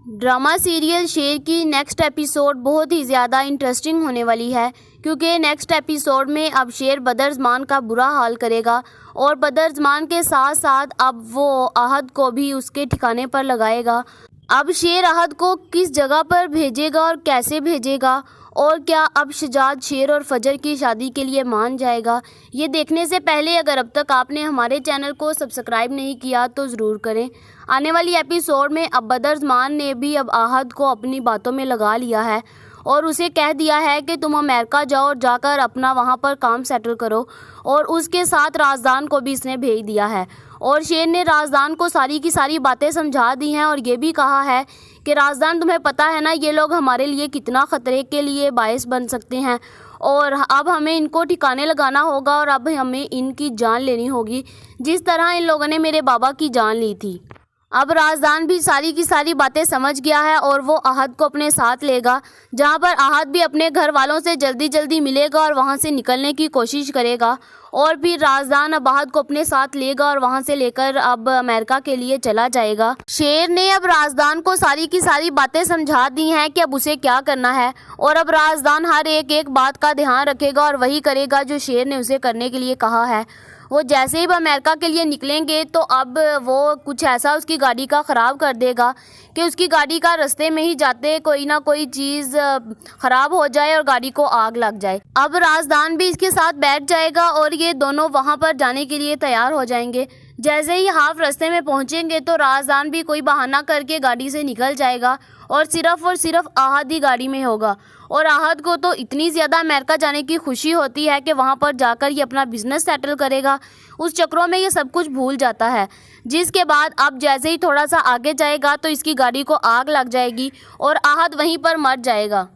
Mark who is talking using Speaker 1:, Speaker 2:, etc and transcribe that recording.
Speaker 1: Drama serial शेर की next episode बहुत ही ज़्यादा इंटरेस्टिंग होने वाली है, क्योंकि नेक्स्ट एपिसोड में अब शेर बदरज़मान का बुरा हाल करेगा और बदरज़मान के साथ साथ अब वो आहद को भी उसके ठिकाने पर लगाएगा। अब शेर आहद को किस जगह पर भेजेगा और कैसे भेजेगा, और क्या अब शजाद शेर और फजर की शादी के लिए मान जाएगा, ये देखने से पहले अगर अब तक आपने हमारे चैनल को सब्सक्राइब नहीं किया तो ज़रूर करें। आने वाली एपिसोड में अब बदरज़मान ने भी अब आहद को अपनी बातों में लगा लिया है और उसे कह दिया है कि तुम अमेरिका जाओ और जाकर अपना वहाँ पर काम सेटल करो, और उसके साथ राजदान को भी इसने भेज दिया है। और शेर ने राजदान को सारी की सारी बातें समझा दी हैं और ये भी कहा है कि राजदान, तुम्हें पता है ना ये लोग हमारे लिए कितना ख़तरे के लिए बायस बन सकते हैं, और अब हमें इनको ठिकाने लगाना होगा और अब हमें इनकी जान लेनी होगी, जिस तरह इन लोगों ने मेरे बाबा की जान ली थी। अब राजदान भी सारी की सारी बातें समझ गया है और वो आहद को अपने साथ लेगा, जहाँ पर आहद भी अपने घर वालों से जल्दी जल्दी मिलेगा और वहाँ से निकलने की कोशिश करेगा। और फिर राजदान अब आहद को अपने साथ लेगा और वहाँ से लेकर अब अमेरिका के लिए चला जाएगा। शेर ने अब राजदान को सारी की सारी बातें समझा दी हैं कि अब उसे क्या करना है, और अब राजदान हर एक एक बात का ध्यान रखेगा और वही करेगा जो शेर ने उसे करने के लिए कहा है। वो जैसे ही अमेरिका के लिए निकलेंगे तो अब वो कुछ ऐसा उसकी गाड़ी का ख़राब कर देगा कि उसकी गाड़ी का रास्ते में ही जाते कोई ना कोई चीज़ ख़राब हो जाए और गाड़ी को आग लग जाए। अब राजदान भी इसके साथ बैठ जाएगा और ये दोनों वहाँ पर जाने के लिए तैयार हो जाएंगे। जैसे ही हाफ रास्ते में पहुँचेंगे तो राजदान भी कोई बहाना करके गाड़ी से निकल जाएगा और सिर्फ आहद ही गाड़ी में होगा। और आहद को तो इतनी ज़्यादा अमेरिका जाने की खुशी होती है कि वहाँ पर जाकर ये अपना बिज़नेस सेटल करेगा, उस चक्रों में ये सब कुछ भूल जाता है। जिसके बाद अब जैसे ही थोड़ा सा आगे जाएगा तो इसकी गाड़ी को आग लग जाएगी और आहद वहीं पर मर जाएगा।